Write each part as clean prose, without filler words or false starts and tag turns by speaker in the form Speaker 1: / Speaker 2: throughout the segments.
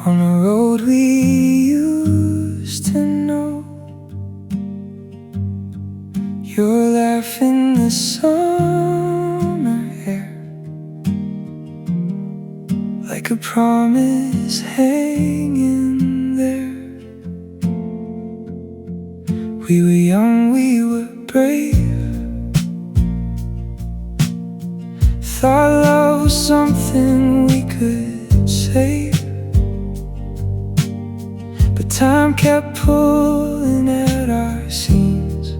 Speaker 1: on a road we used to know. Your laugh in the summer air, like a promise hanging there. We were young, we were brave, thought love was something we could save. But time kept pulling at our seams,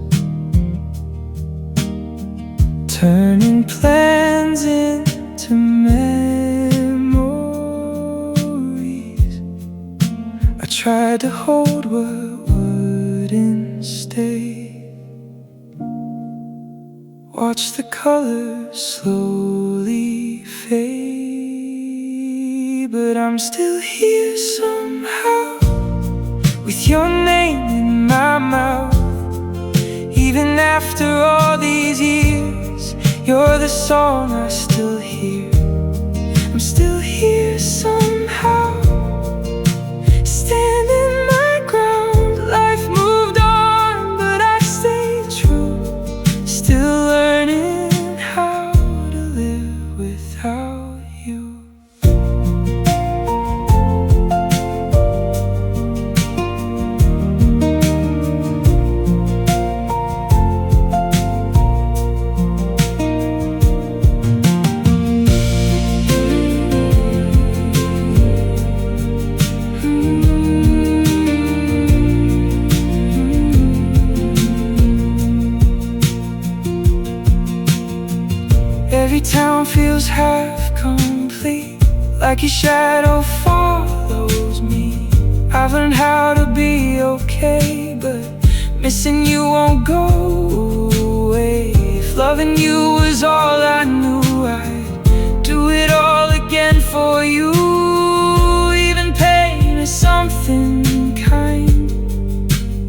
Speaker 1: turning plans into memories. I tried to hold what wouldn't stay, watch the colors slowly fade. But I'm still here somehow, with your name in my mouth. Even after all these years, you're the song I still hear. I'm still here somehow, standing my ground. Life moved on, but I stayed true, still learning how to live without you. Every town feels half complete, like your shadow follows me. I've learned how to be okay, but missing you won't go away. If loving you was all I knew, I'd do it all again for you. Even pain is something kind,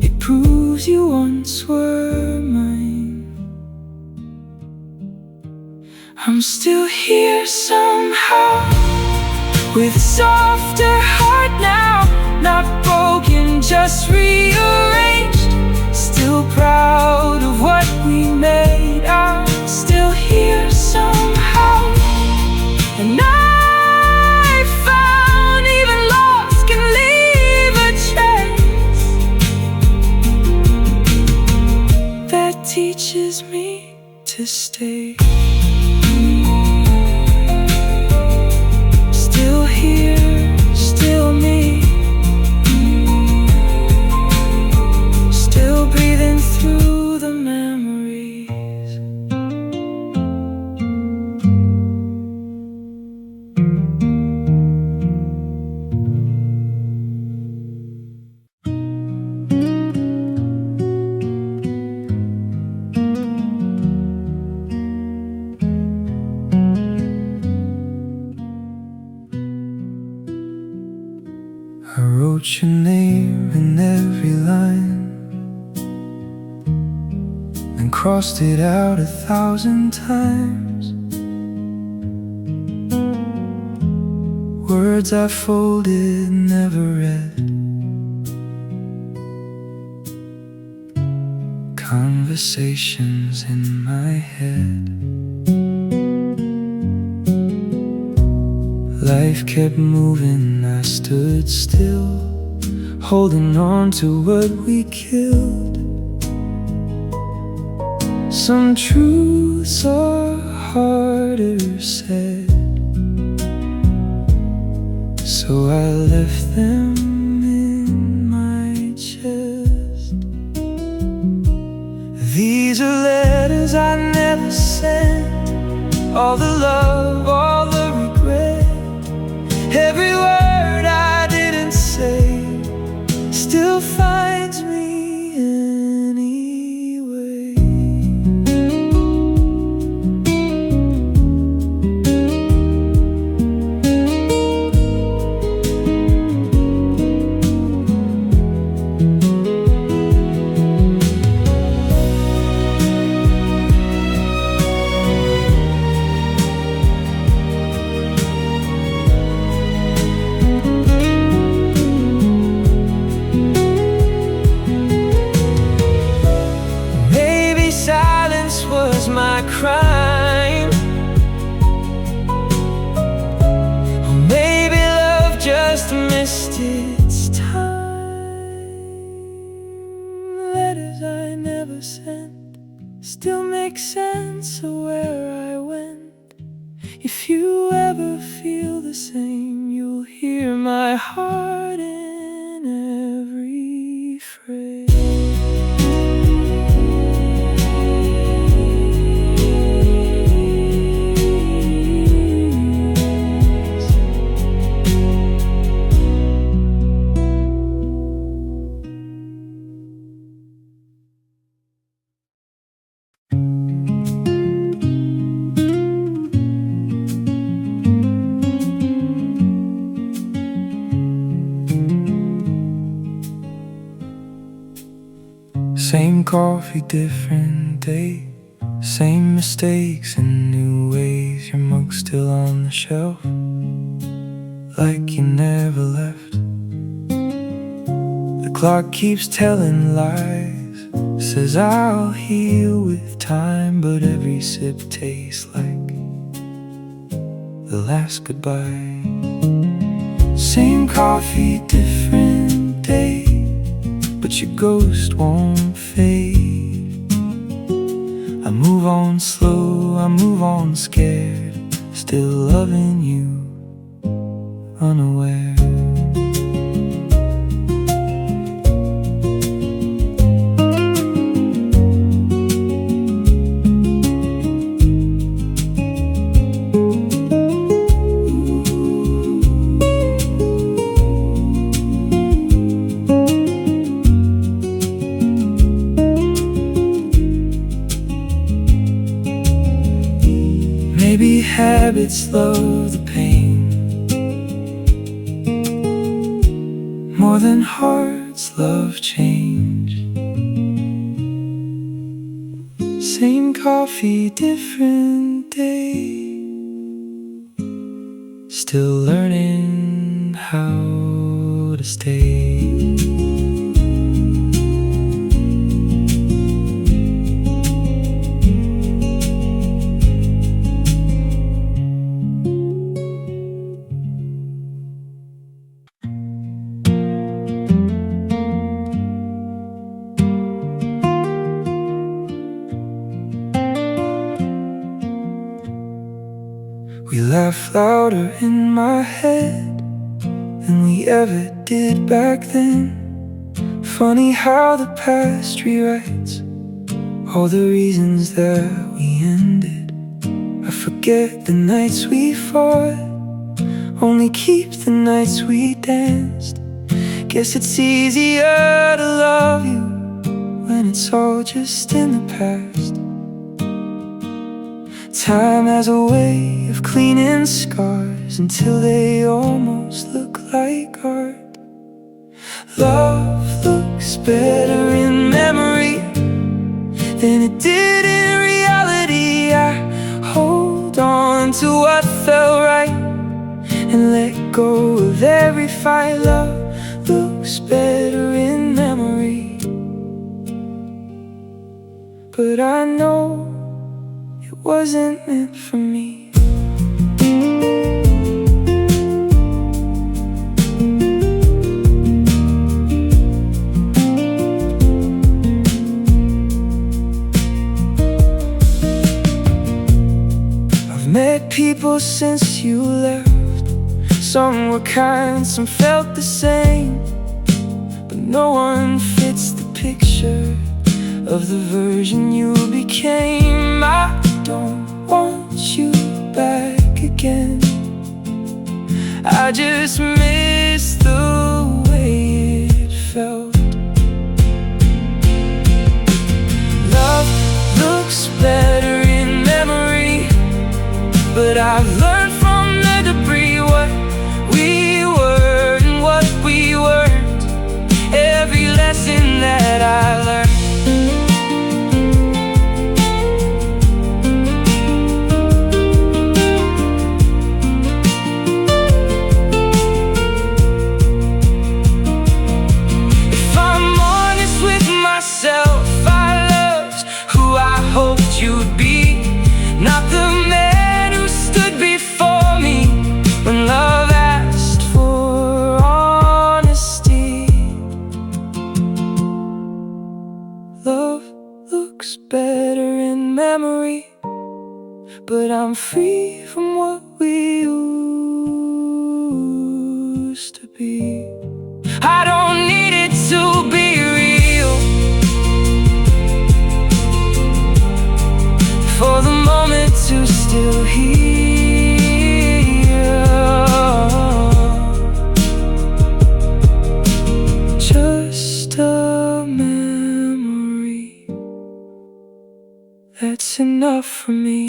Speaker 1: it proves you once were mine. I'm still here somehow, with a softer heart now. Not broken, just rearranged. Still proud of what we made. I'm still here somehow, and I found even lost can leave a trace that teaches me to stay. Still here, still me, still breathing through the memories. I wrote your name in every line and crossed it out 1,000 times. Words I folded, never read, conversations in my head. Life kept moving, I stood still, holding on to what we killed. Some truths are harder said, so I left them in my chest. These are letters I never sent, all the love, all the regret. Every word I didn't say still finds me anyway. missed its time. Letters I never sent still make sense of where I went. If you ever feel the same, you'll hear my heart in every phrase. Same coffee, different day. Same mistakes and new ways. Your mug's still on the shelf, like you never left. The clock keeps telling lies, says I'll heal with time, but every sip tastes like the last goodbye. Same coffee, different day, but your ghost won't fade. I move on slow, I move on scared, still loving you, unaware. Maybe habits love the pain more than hearts love change. Same coffee, different day, still learning how to stay. We laugh louder in my head than we ever did back then. Funny how the past rewrites all the reasons that we ended. I forget the nights we fought, only keep the nights we danced. Guess it's easier to love you when it's all just in the past. Time has a way of cleaning scars until they almost look like art. Love looks better in memory than it did in reality. I hold on to what felt right and let go of every fight. Love looks better in memory, but I know it wasn't meant for me. I've met people since you left. Some were kind, some felt the same, but no one fits the picture of the version you became. I don't want you back again. I just miss the way it felt. Love looks better in memory, but I've learned from the debris what we were and what we weren't. Every lesson that I learned. used to be. I don't need it to be real, for the moment to still heal. Just a memory, that's enough for me.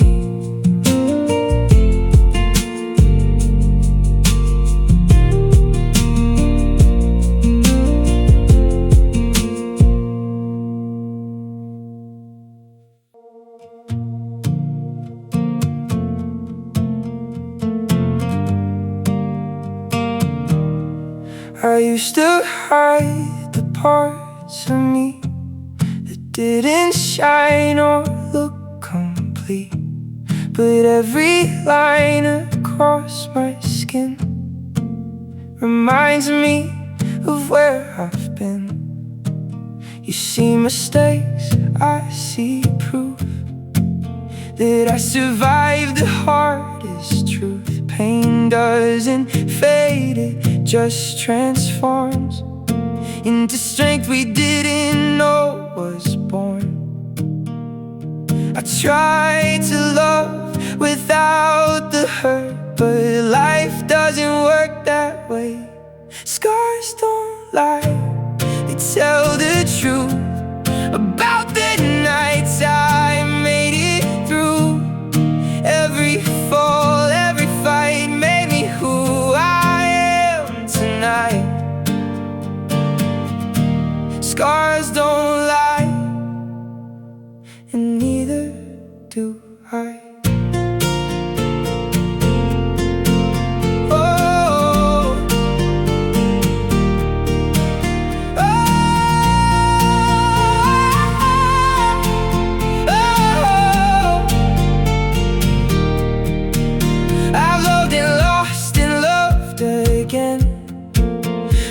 Speaker 1: I used to hide the parts of me that didn't shine or look complete, but every line across my skin reminds me of where I've been. You see mistakes, I see proof that I survived the hardest truth. Pain doesn't fade, it just transforms into strength we didn't know was born. I tried to love without the hurt, but life doesn't work that way. Scars don't lie, they tell the truth about the nights I made it through. Every fall, every fight made me who I am tonight. Scars don't lie, and neither do I.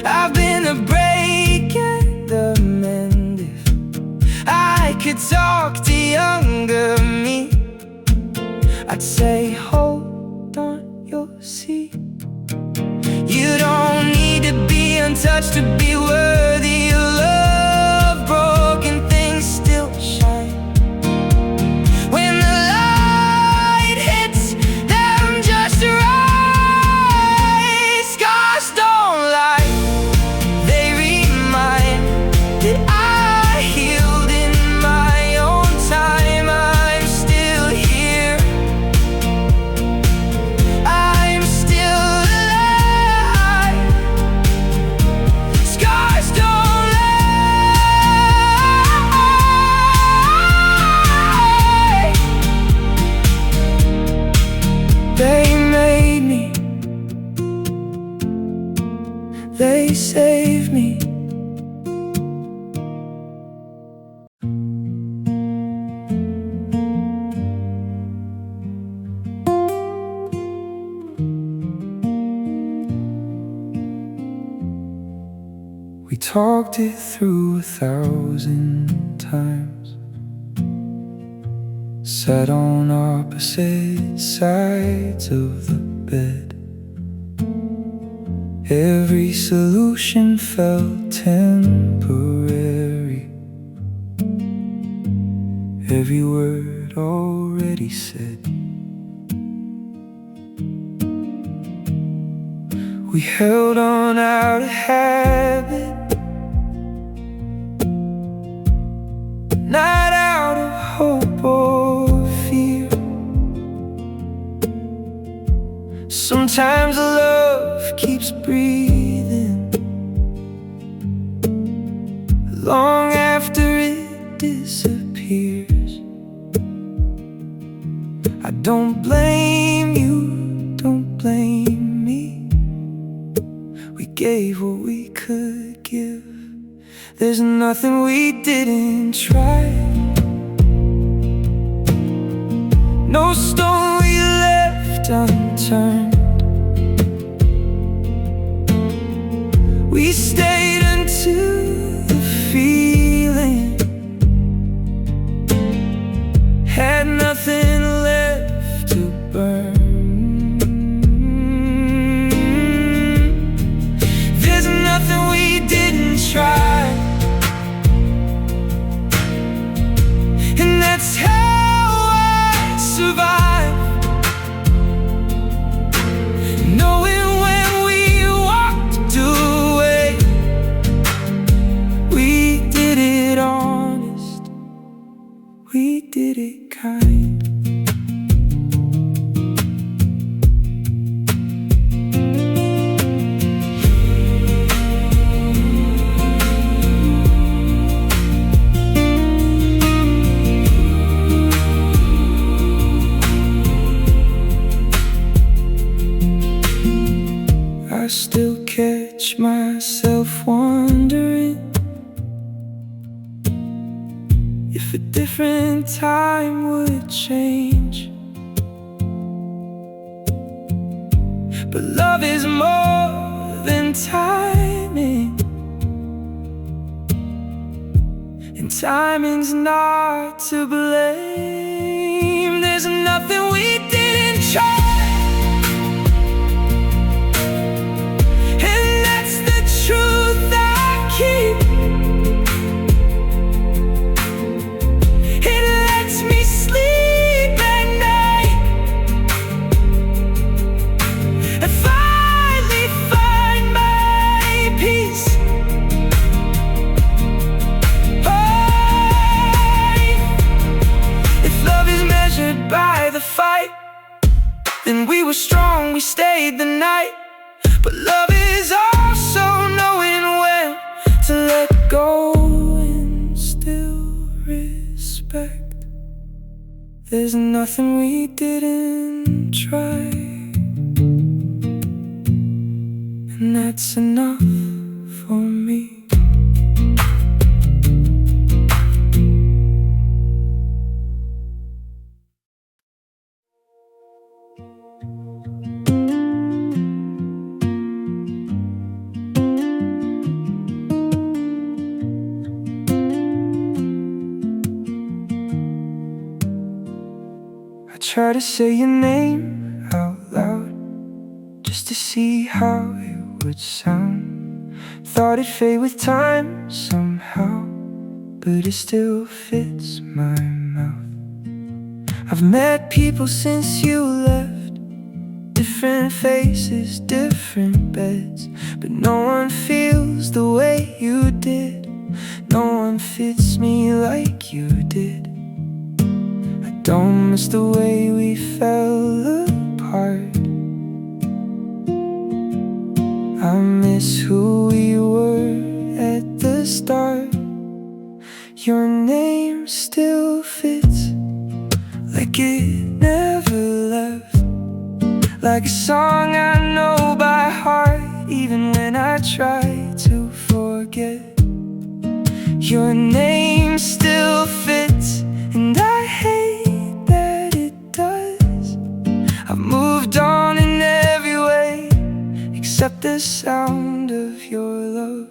Speaker 1: I've been the break and the mend. If I could talk to younger me, I'd say, hold on, you'll see. You don't need to be untouched to be worthy of love. Broken things still shine when the light hits them just right. Scars don't lie, they remind that I healed in my own time. I'm still here, I'm still alive. Scars don't lie, they made me, they saved me. We talked it through 1,000 times, sat on opposite sides of the bed. Every solution felt temporary, every word already said. We held on out of habit, not out of hope or fear. Sometimes love keeps breathing long after it disappears. I don't blame you, don't blame me. We gave what we could give. There's nothing we didn't try, no stone we left unturned. We stayed until the feeling had nothing left to burn. I still catch myself wondering if a different time would change. But love is more than timing, and timing's not to blame. There's nothing we didn't try, and that's the truth I keep. It lets me sleep at night and finally find my peace. By the fight, then we were strong, we stayed the night. But love is also knowing when to let go and still respect. There's nothing we didn't try, and that's enough for me. I try to say your name out loud just to see how it would sound. Thought it'd fade with time somehow, but it still fits my mouth. I've met people since you left, different faces, different beds, but no one feels the way you did. No one fits me like you did. Don't miss the way we fell apart. I miss who we were at the start. Your name still fits like it never left, like a song I know by heart, even when I try to forget. Your name still fits, and I hate I've moved on in every way except the sound of your love.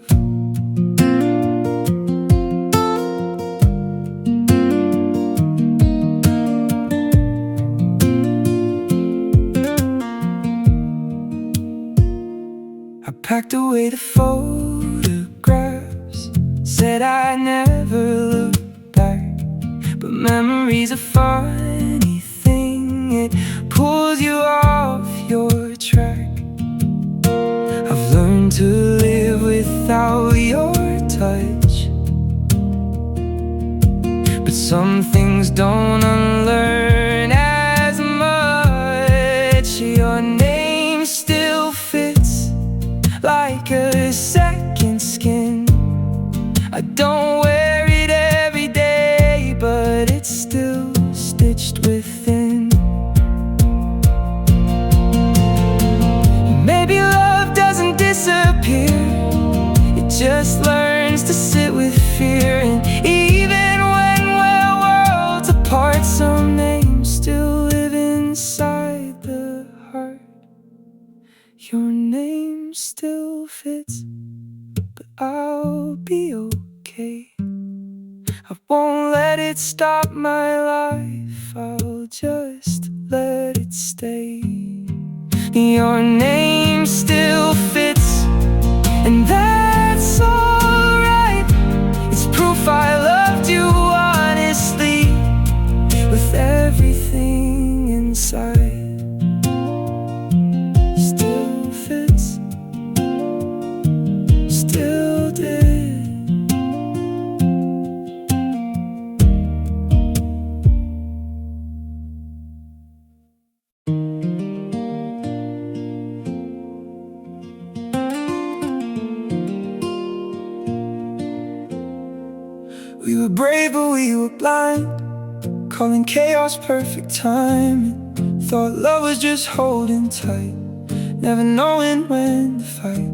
Speaker 1: I packed away the photographs, said I'd never look back, but memories are funny thing, it pulls you off your track. I've learned to live without your touch, but some things don't unlearn as much. Your name still fits like a second skin. I don't wear it every day, but it's still stitched within. Maybe love doesn't disappear, it just learns to sit with fear. And even when we're worlds apart, some names still live inside the heart. Your name still fits, but I'll be okay. I won't let it stop my life, I'll just let it stay. Your name still fits, and that's alright. It's proof I loved you honestly, with everything inside. Still fits, still did. We were brave, but we were blind, calling chaos perfect timing. Thought love was just holding tight, never knowing when to fight.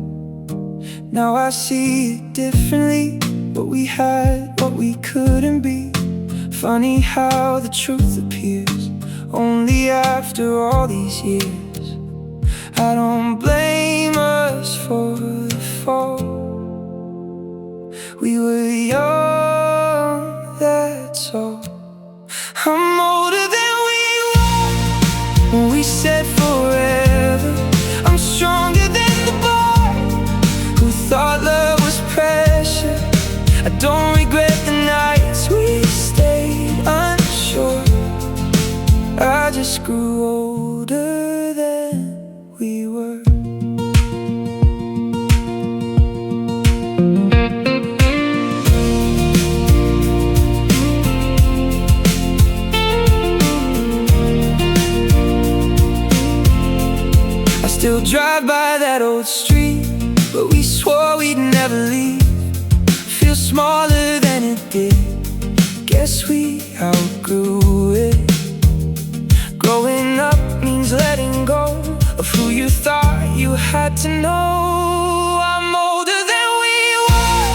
Speaker 1: Now I see it differently, what we had, what we couldn't be. Funny how the truth appears only after all these years. I don't blame us for the fall. We were young, that's all. I'm older than we were when we said forever. I'm stronger than the boy who thought love was pressure. I don't regret the nights we stayed unsure. I just grew older than we were. I still drive by that old street, but we swore we'd never leave. Feel smaller than it did, guess we outgrew it. Growing up means letting go of who you thought you had to know. I'm older than we were,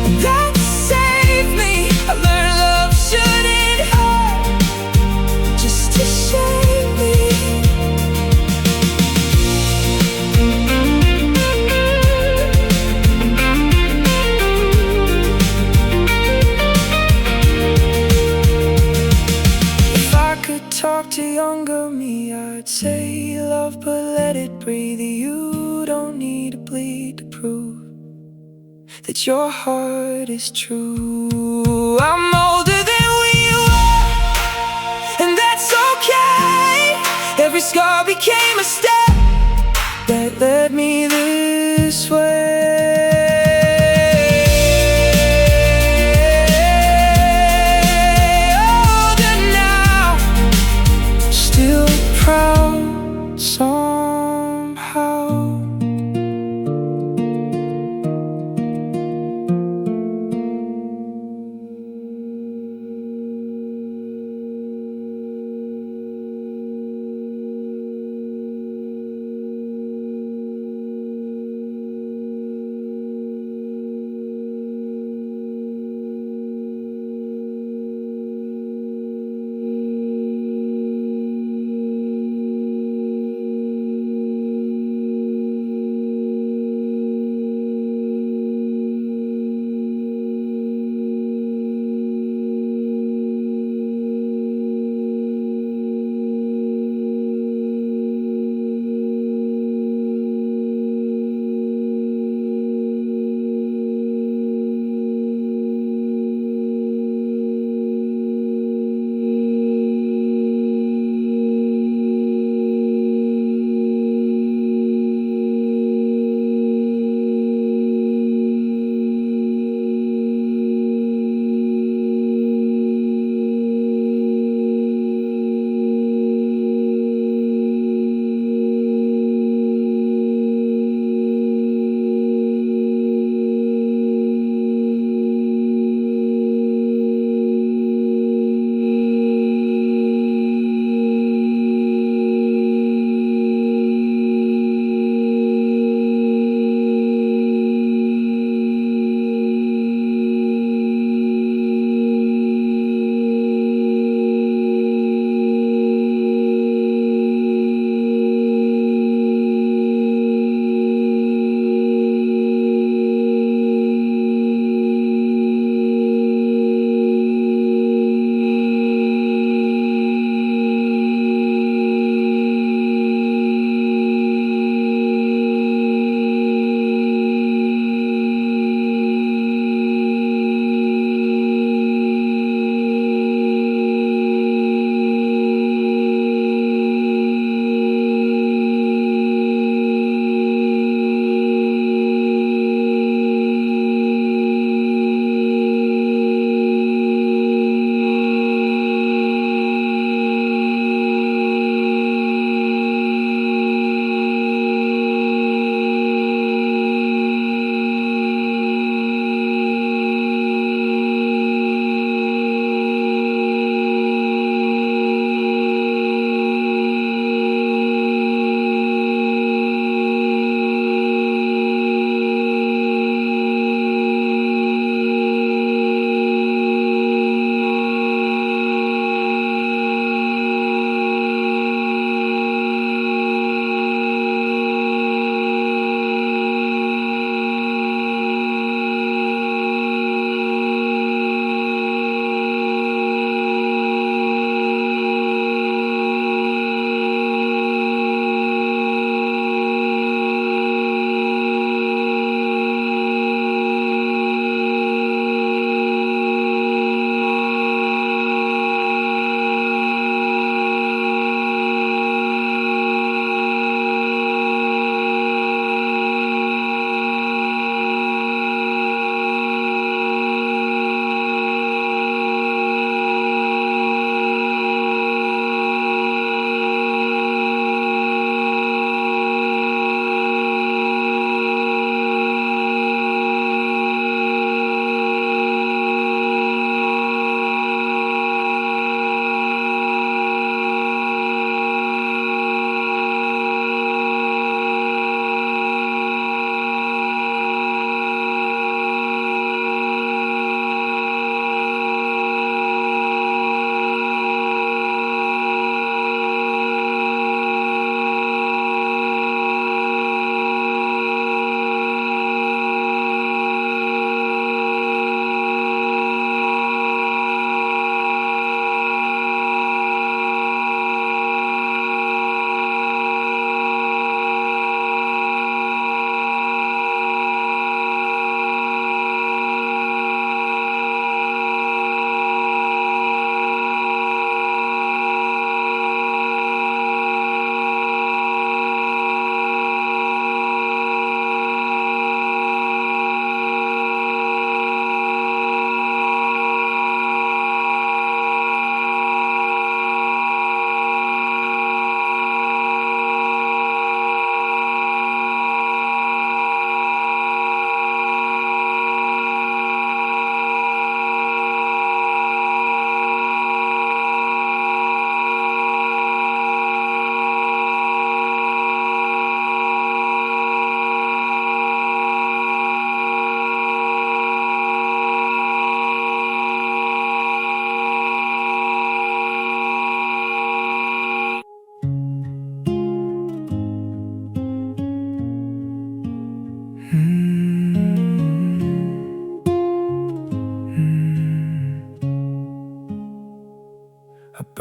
Speaker 1: and that saved me. I learned love shouldn't hurt, just to shame me. Talk to younger me, I'd say love but let it breathe. You don't need to bleed to prove that your heart is true. I'm older than we were, and that's okay. Every scar became a step that led me this way. Proud somehow.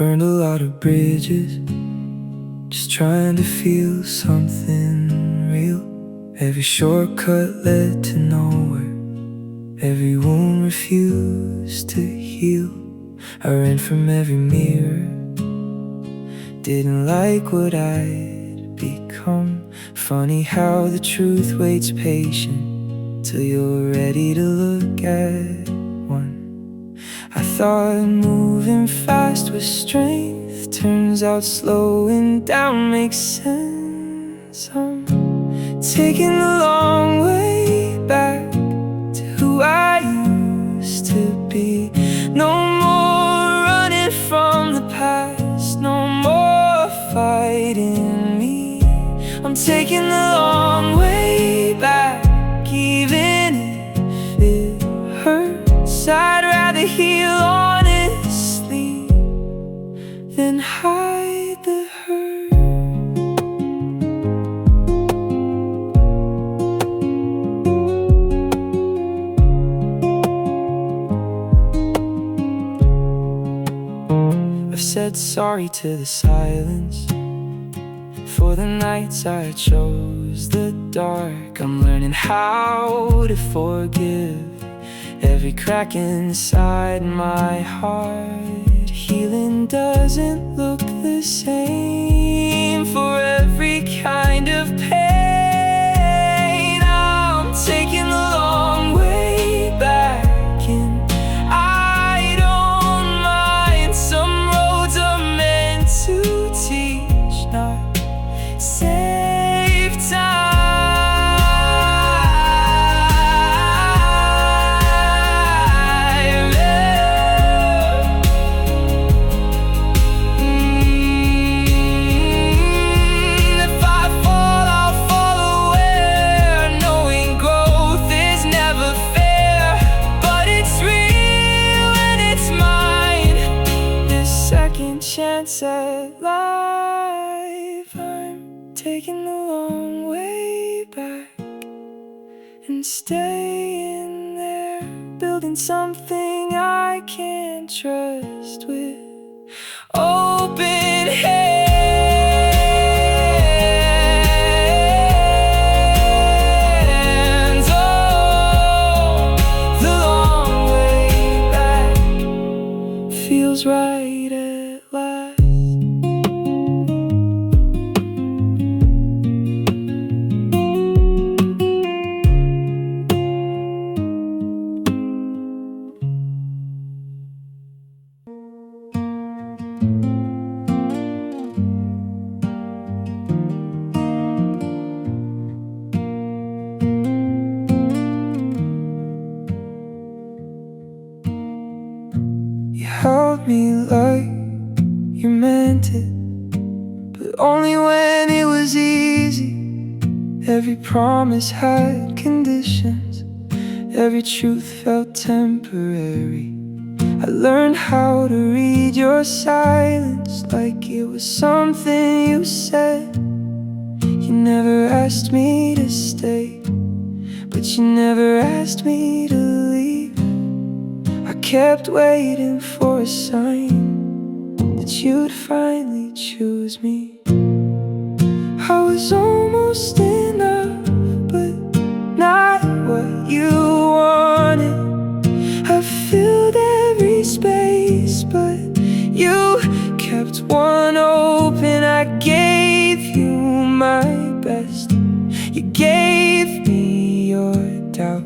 Speaker 1: burned a lot of bridges, just trying to feel something real. Every shortcut led to nowhere, every wound refused to heal. I ran from every mirror, didn't like what I'd become. Funny how the truth waits patient till you're ready to look at one. I thought moving fast was strength, turns out slowing down makes sense. I'm taking the long way back to who I used to be. No more running from the past, no more fighting me. I'm taking the long way back, even if it hurts. I'd rather heal honestly than hide the hurt. I've said sorry to the silence, for the nights I chose the dark. I'm learning how to forgive every crack inside my heart. Healing doesn't look the same for every kind of pain. I'm taking the long way back, and I don't mind. Some roads are meant to teach, not save time. If I fall, I'll fall aware, knowing growth is never fair, but it's real and it's mine. This second chance at life, I'm taking the long way back and staying there, building something I can trust with open hands. Oh, the long way back feels right at last. You held me like you meant it, but only when it was easy. Every promise had conditions, every truth felt temporary. I learned how to read your silence like it was something you said. You never asked me to stay, but you never asked me to leave. I kept waiting for a sign that you'd finally choose me. I was almost enough, but not what you wanted. I filled every space, but you kept one open. I gave you my best, you gave me your doubt.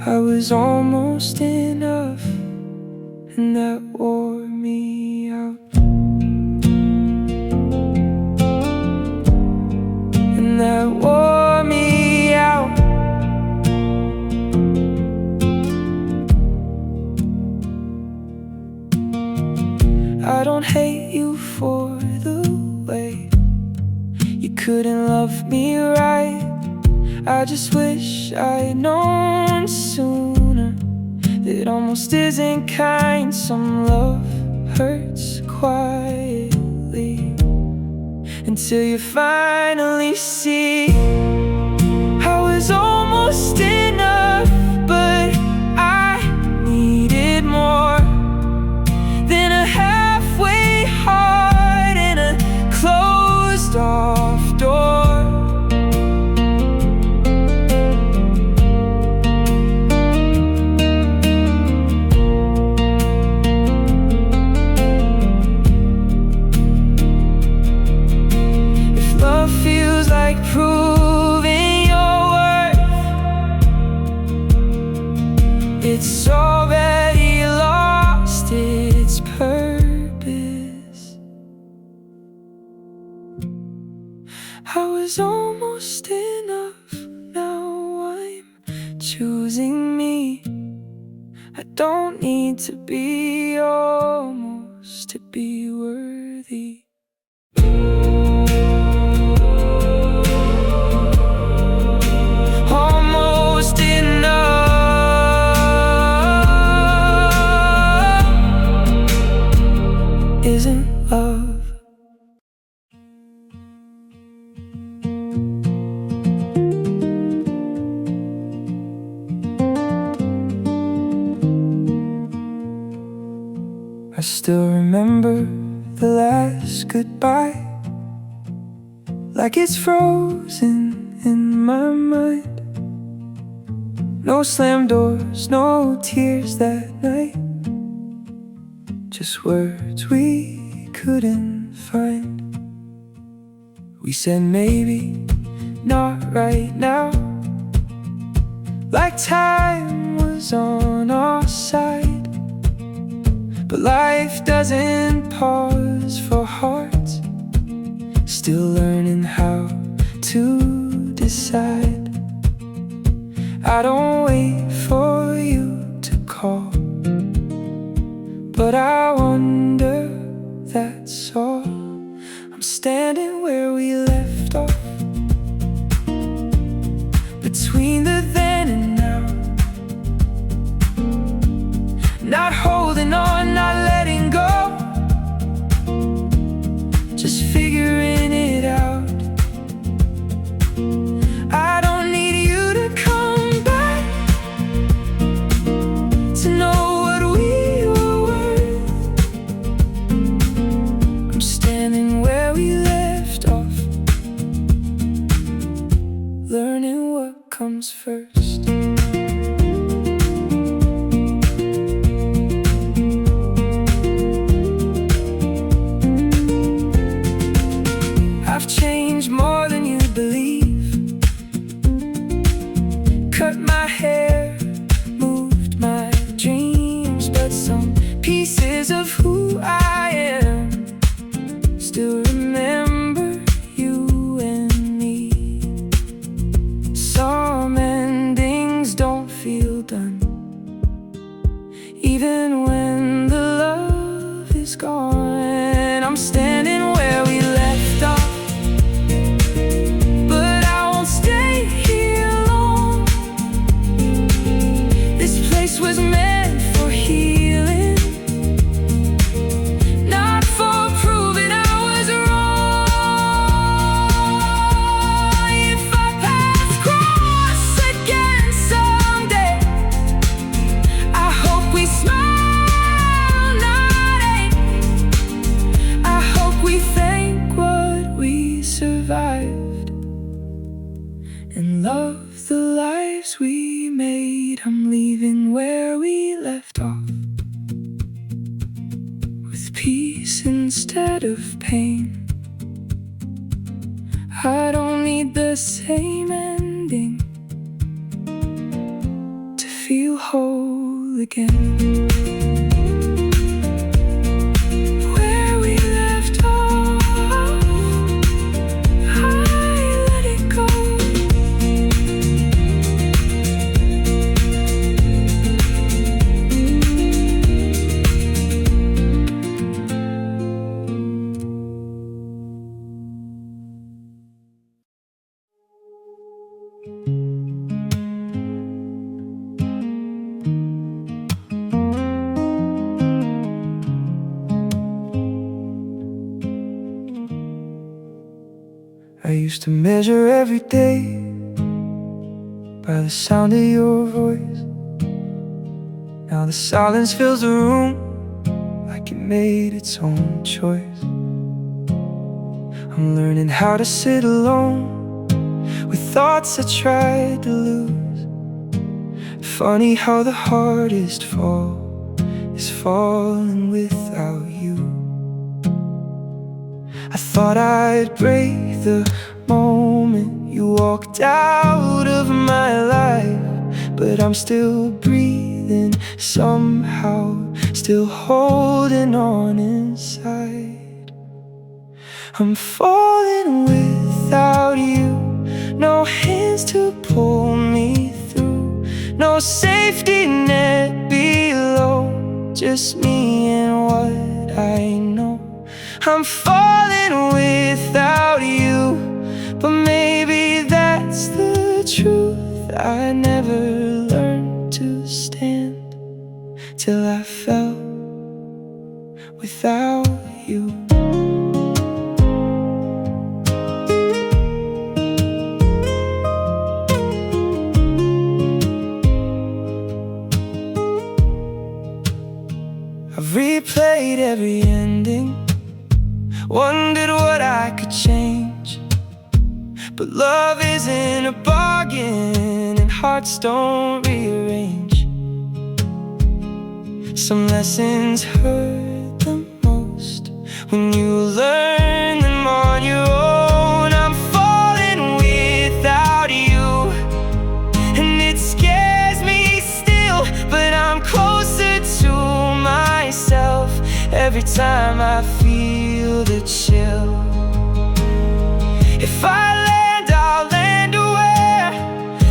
Speaker 1: I was almost enough, and that wore me out. And that wore me out. I don't hate you for the way you couldn't love me right. I just wish I'd known sooner that almost isn't kind. Some love hurts quietly until you finally see. I was almost enough, but I needed more than a half almost enough. Now I'm choosing me. I don't need to be almost to be worthy. Almost enough isn't love. I still remember the last goodbye, like it's frozen in my mind. No slammed doors, no tears that night, just words we couldn't find. We said maybe not right now, like time was on our side. But life doesn't pause for hearts, still learning how to decide. I don't wait for you to call, but I wonder, that's all. I'm standing where we left off, between the then and now. Not holding on, not letting go, just figuring it out. I don't need you to come back to know what we were worth. I'm standing where we left off, learning what comes first. I've changed more than you believe. Cut my hair, moved my dreams, but some pieces of who I am still remember you and me. Some endings don't feel done, even when the love is gone. I'm standing where we left off, was meant for healing, not for proving I was wrong. If our paths cross again someday, I hope we smile, not ache. I hope we thank what we survived and love the lives we made. I'm leaving where we left off, with peace instead of pain. I don't need the same ending to feel whole again. Where we left off, I let it go. I used to measure every day by the sound of your voice. Now the silence fills the room like it made its own choice. I'm learning how to sit alone with thoughts I tried to lose. Funny how the hardest fall is falling without you. I thought I'd break the moment you walked out of my life, but I'm still breathing somehow, still holding on inside. I'm falling without you, no hands to pull me through, no safety net below, just me and what I know. I'm falling without you, but maybe that's the truth. I never learned to stand till I fell without you. I've replayed every ending, wondered what I could change, but love isn't a bargain and hearts don't rearrange. Some lessons hurt the most when you learn them on your own. I'm falling without you, and it scares me still, but I'm closer to myself every time I feel the chill. If I land, I'll land aware,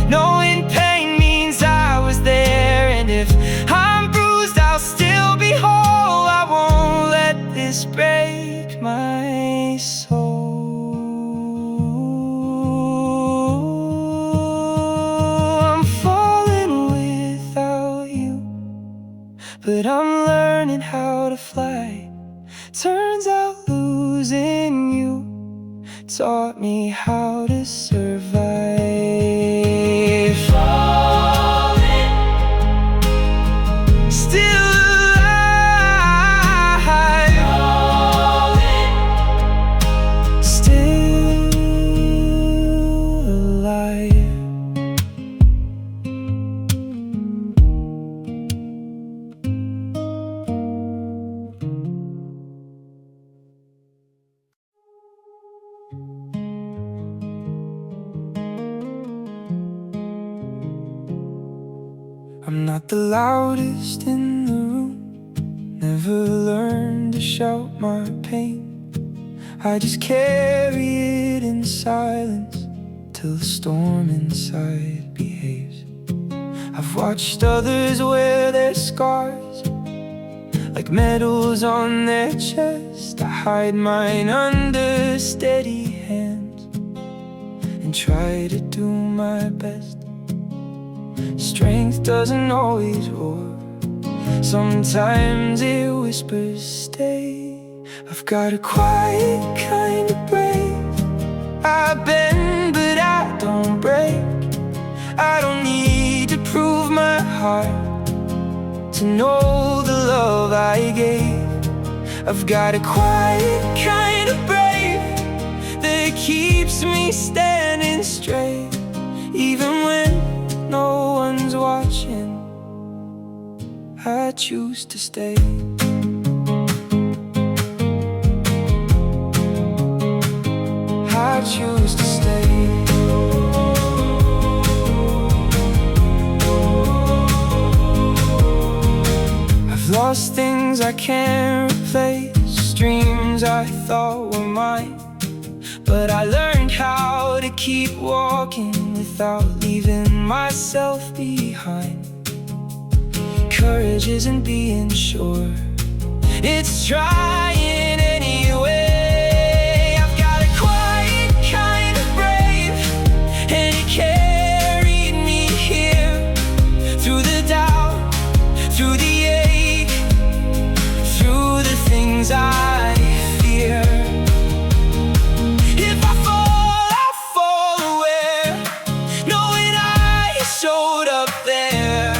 Speaker 1: knowing pain means I was there. And if I'm bruised, I'll still be whole. I won't let this break my soul. I'm falling without you, but I'm learning how to fly. Turns out losing you taught me how to survive. Falling, still alive. Falling, still alive. I'm not the loudest in the room, never learned to shout my pain. I just carry it in silence till the storm inside behaves. I've watched others wear their scars like medals on their chest. I hide mine under steady hands and try to do my best. Strength doesn't always roar, sometimes it whispers stay. I've got a quiet kind of brave. I bend but I don't break. I don't need to prove my heart to know the love I gave. I've got a quiet kind of brave that keeps me standing straight, even when no one's watching. I choose to stay. I choose to stay. I've lost things I can't replace, dreams I thought were mine, but I learned how to keep walking without leaving myself behind. Courage isn't being sure, it's trying anyway. I've got a quiet kind of brave, and it carried me here, through the doubt, through the ache, through the things I fear. If I fall, I'll fall aware, knowing I showed up there.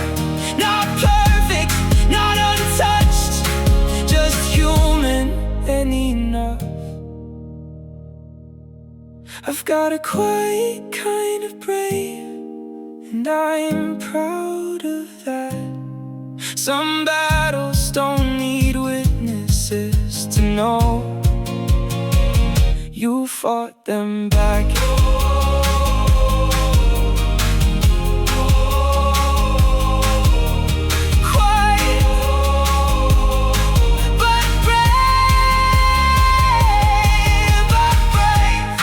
Speaker 1: Not perfect, not untouched, just human and enough. I've got a quiet kind of brave, and I'm proud of that. Some battles don't need witnesses to know you fought them back. Quiet, but brave, but brave.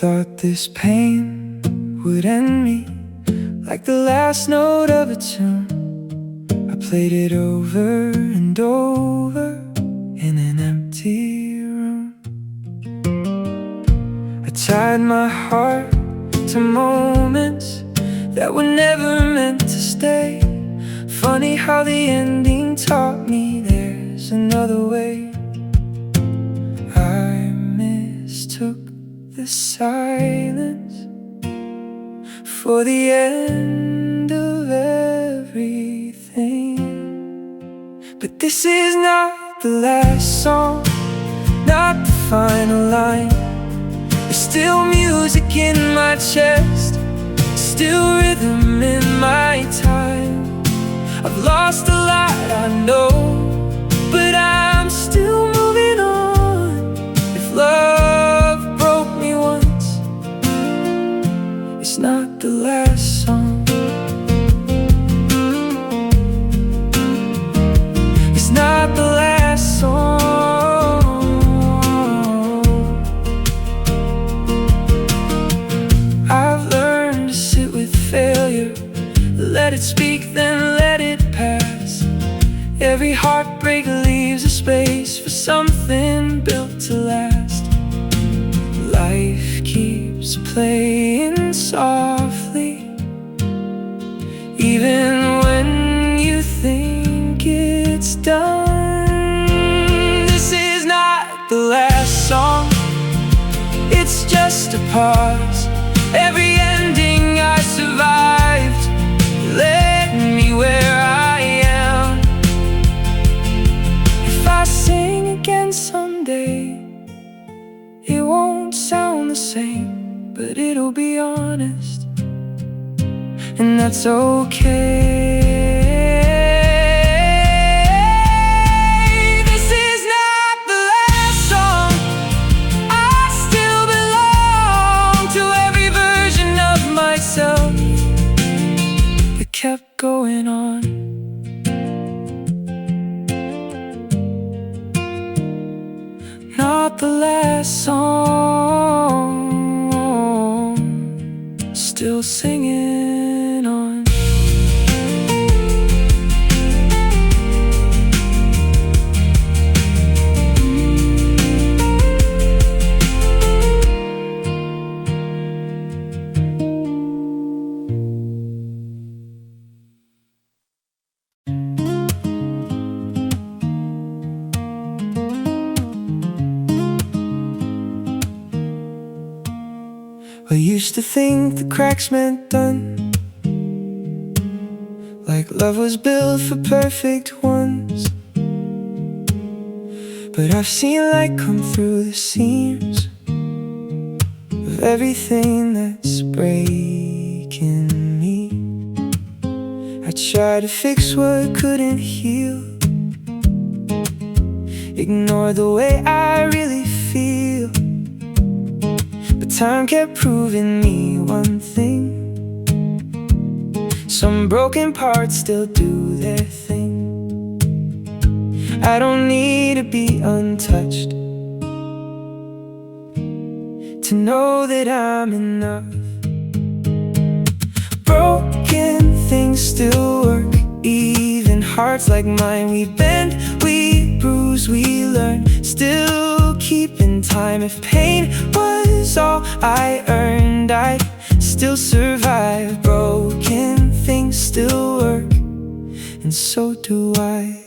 Speaker 1: thought this pain would end me like the last note of a tune. I played it over and over in an empty room. I tied my heart to moments that were never meant to stay. Funny how the ending taught me there's another way. I mistook the silence for the end of everything. But this is not the last song, not the final line. There's still music in my chest, still rhythm in my time. I've lost a lot, I know, but I'm still moving on. If love broke me once, it's not the last song. It's not the last song. I've learned to sit with failure, let it speak, then let it pass. Every heartbreak leaves a space for something built to last. Life keeps playing softly, even when you think it's done. This is not the last song, it's just a pause. Every ending I survived led me where I am. If I sing again someday, it won't sound the same, but it'll be honest, and that's okay. This is not the last song. I still belong to every version of myself that kept going on. Not the last song, still singing on. I used to think the cracks meant done, like love was built for perfect ones. But I've seen light come through the seams of everything that's breaking me. I tried to fix what couldn't heal, ignore the way I really feel. But time kept proving me one thing: some broken parts still do their thing. I don't need to be untouched to know that I'm enough. Broken things still work, even hearts like mine. We bend, we bruise, we learn, still keeping time. If pain was all I earned, I'd still survive. Broken things still work, and so do I.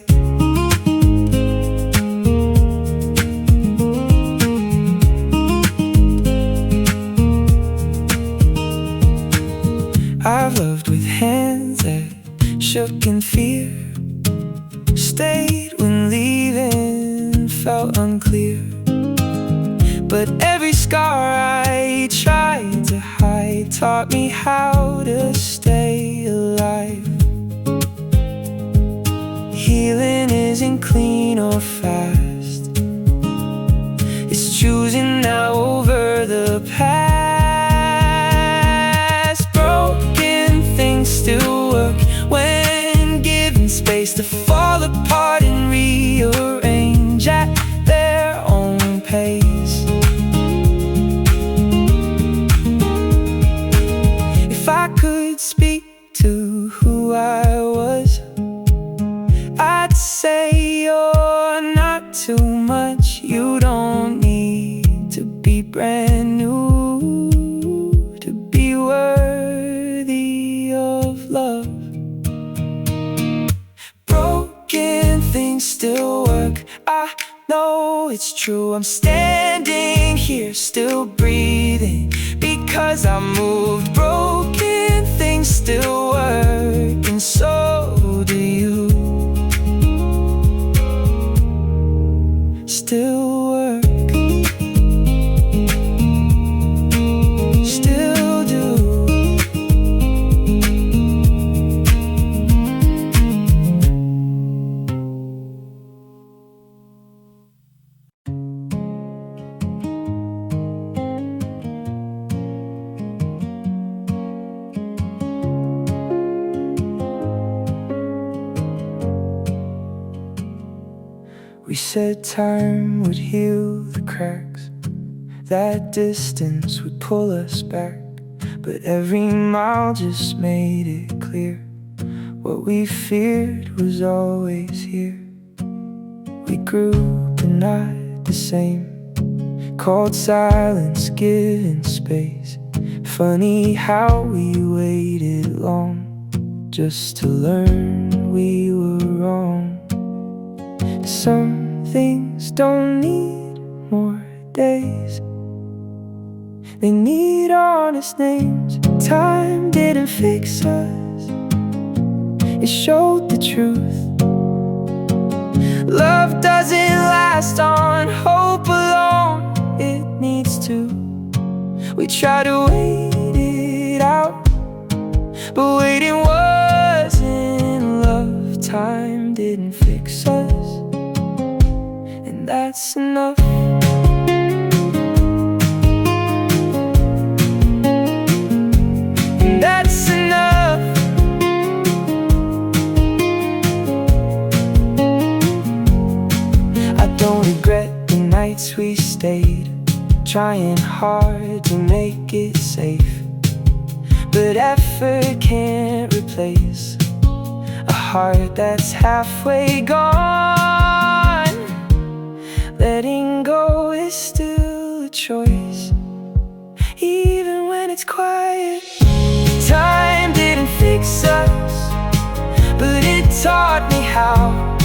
Speaker 1: I've loved with hands that shook in fear, stayed when leaving felt unclear. But every scar I tried to hide taught me how to stay alive. Healing isn't clean or fast, it's choosing now over the past. Broken things still work when given space to fall apart and rearrange at their own pace. standing here still breathing, because I moved broken things still work, and so do you. Still work, still do. We said time would heal the cracks, that distance would pull us back, but every mile just made it clear what we feared was always here. We grew but not the same, called silence, given space. Funny how we waited long just to learn we were wrong. Some things don't need more days, they need honest names. Time didn't fix us, it showed the truth. Love doesn't last on hope alone, it needs to. We try to wait it out, but waiting wasn't love. Time didn't fix us, and that's enough. And that's enough. I don't regret the nights we stayed, trying hard to make it safe, but effort can't replace a heart that's halfway gone. Letting go is still a choice, even when it's quiet. Time didn't fix us, but it taught me how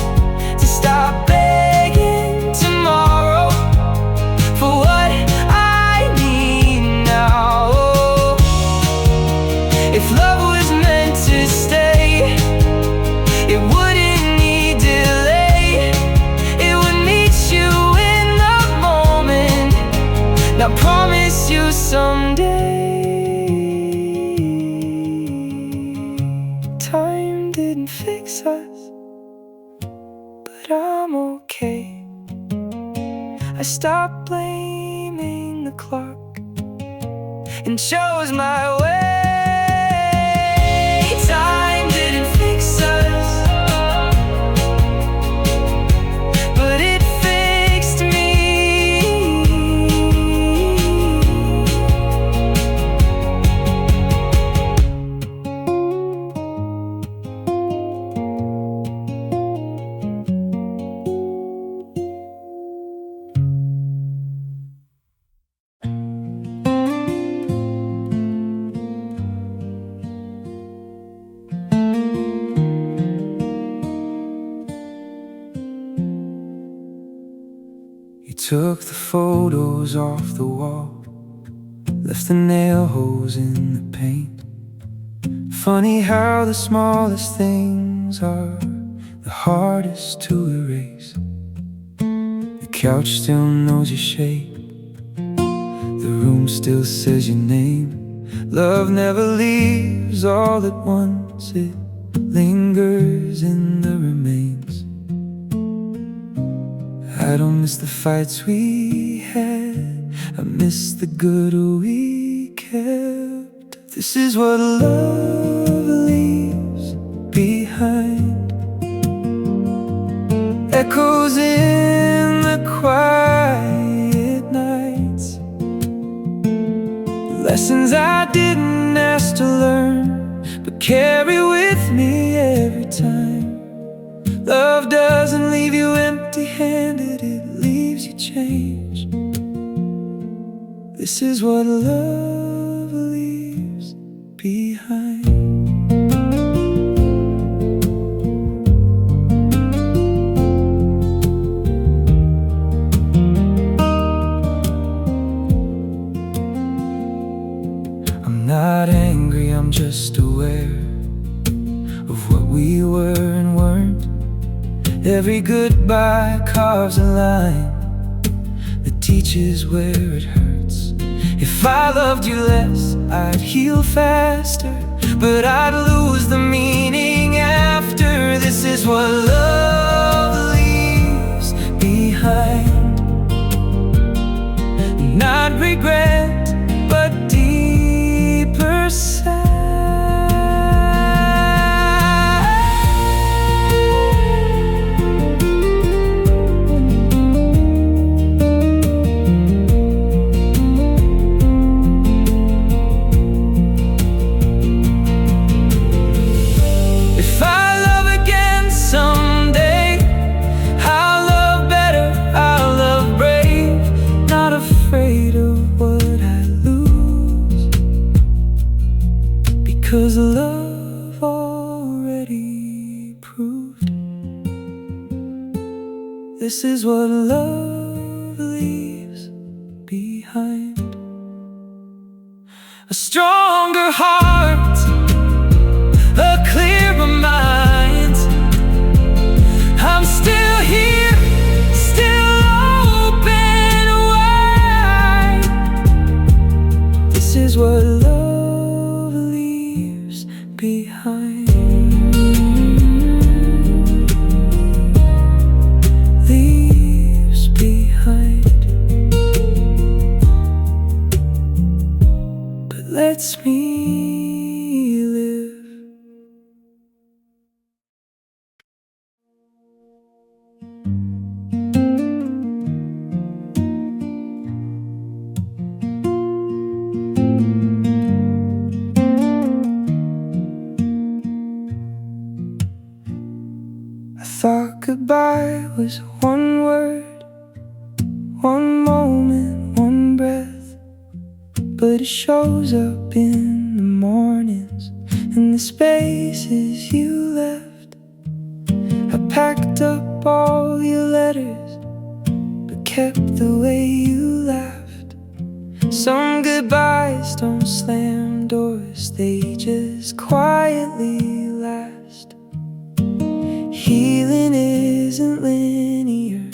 Speaker 1: to stop begging tomorrow for what I need now. If love was meant to stay, it wouldn't need delay. It would meet you in the moment, now promise you someday. Time didn't fix us, but I'm okay. I stopped blaming the clock and chose my way. Time didn't fix us, but it fixed me. You took the photos off the wall, left the nail holes in the paint. Funny how the smallest things are the hardest to erase. The couch still knows your shape, the room still says your name. Love never leaves all at once, it lingers in the remains. I don't miss the fights we had, I miss the good we kept. This is what love leaves behind, echoes in the quiet nights, lessons I didn't ask to learn, but carry with me every time. Love doesn't leave you empty-handed, it leaves you changed. This is what love leaves behind. just aware of what we were and weren't. Every goodbye carves a line that teaches where it hurts. If I loved you less, I'd heal faster, but I'd lose the meaning after. This is what love leaves behind. Not regret, but deeper sad. Cause love already proved. This is what love leaves behind. A stronger heart, a clearer mind. I'm still here, still open wide. This is what love behind. Leaves behind, but lets me live. I thought goodbye was one word, one moment, one breath, but it shows up in the mornings, in the spaces you left. I packed up all your letters, but kept the way you laughed. Some goodbyes don't slam doors, they just quietly last. Healing isn't linear,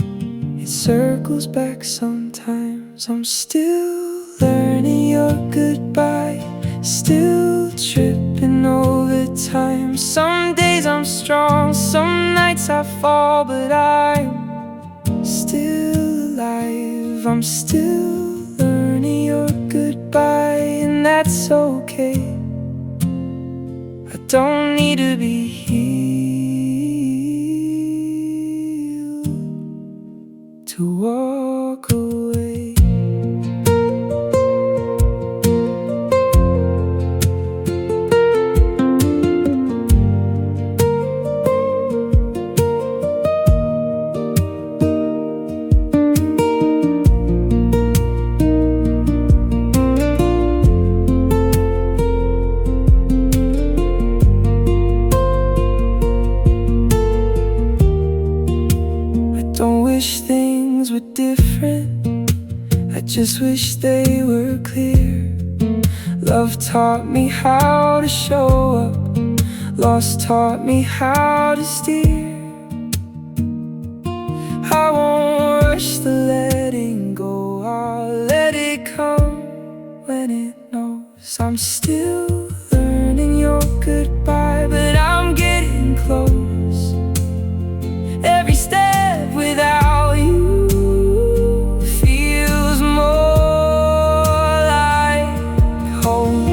Speaker 1: it circles back sometimes. I'm still learning your goodbye, still tripping over time. Some days I'm strong, some nights I fall, but I'm still alive. I'm still learning your goodbye, and that's okay. I don't need to be healed to walk away. Wish things were different, I just wish they were clear. Love taught me how to show up, loss taught me how to steer. I won't rush the letting go, I'll let it come when it knows. I'm still learning your goodbye, but I'm getting close. Every step without you feels more like home.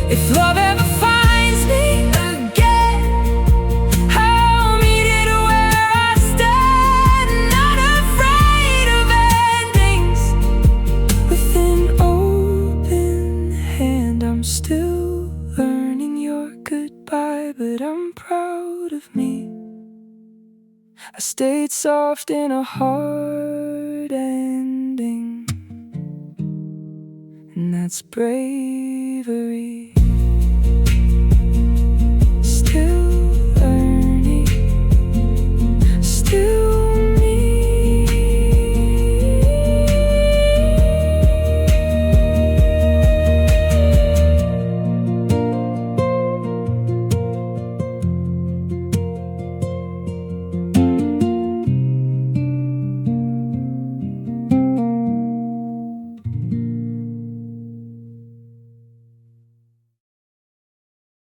Speaker 1: If love ever finds me again, I'll meet it where I stand. Not afraid of endings, with an open hand. I'm still learning your goodbye, but I'm proud of me. I stayed soft in a hard ending, and that's bravery.